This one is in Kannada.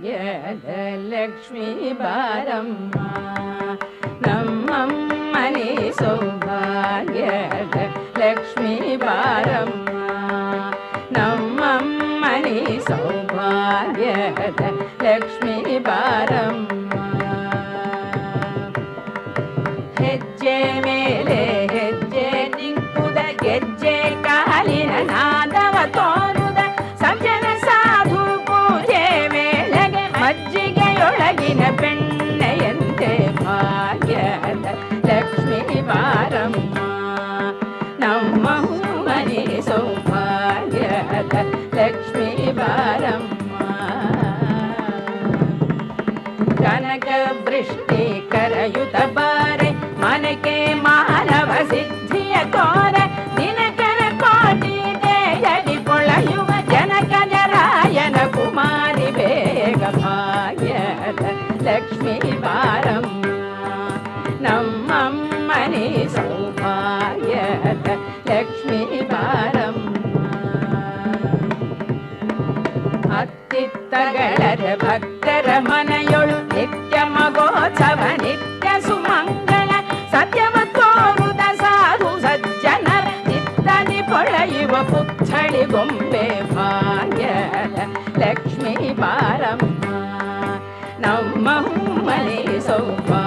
ಸೌಭಾಗ್ಯದ ಲಕ್ಷ್ಮೀ ಬಾರಮ್ಮ ನಮ್ಮಮ್ಮನಿ ಸೌಭಾಗ್ಯದ ಲಕ್ಷ್ಮೀ ಬಾರಮ್ಮ ನಮ್ಮಮ್ಮನಿ ಸೌಭಾಗ್ಯದ ಲಕ್ಷ್ಮೀ ಬಾರಮ್ಮ ಹೆಜ್ಜೆ ಮೇಲೆ ಹೆಜ್ಜೆ ನಿಂಕುದ ಗೆಜ್ಜೆ ಕಾಲಿನ ನಾದವ ತೋರುದ ಸಜ್ಜನ ಸಾಧು ಪೂಜೆ ವೇಳೆಗೆ ಮಜ್ಜಿಗೆಯೊಳಗಿನ ಬೆಣ್ಣೆಯಂತೆ ಭಾಗ್ಯದ ಲಕ್ಷ್ಮೀ ಬಾರಮ್ಮ ನಮ್ಮ ಮನೆ ಸೌಭಾಗ್ಯದ ಲಕ್ಷ್ಮೀ ಬಾರಮ್ಮ ಕನಕ ವೃಷ್ಟಿ ಕರಯುತ ಬಾರೆ ಮನಕೆ ಮಾನವ ಸಿದ್ಧಿಯ ತೋರ ದಿನಕರ ಕೋಟಿ ದೇಯಲಿ ಕೊಳೆಯುವ ಜನಕ ಜರಾಯನ ಕುಮಾರಿ ಬೇಗ ಭಾಗ್ಯದ ಲಕ್ಷ್ಮೀ ಬಾರಮ್ಮ ನಮ್ಮಮ್ಮನಿ ಸೌಭಾಗ್ಯದ ಲಕ್ಷ್ಮೀ ಬಾರಮ್ಮ ಅತ್ತಿತ್ತಗಳರ ಭಕ್ತರ ಮನೆಯೊಳು ನಿತ್ಯ ಮಗೋತ್ಸವ ನಿತ್ಯ ಸುಮಂಗಳ ಸತ್ಯವ ತೋರುದ ಸಾಧು ಸಜ್ಜನರ ಚಿತ್ತದಿ ಪೊಳೆಯುವ ಪುತ್ಥಳಿ ಗೊಂಬೆ ಭಾಗ್ಯದ ಲಕ್ಷ್ಮೀ ಬಾರಮ್ಮ ನಮ್ಮ ಮನೆ ಸೌಭಾಗ್ಯ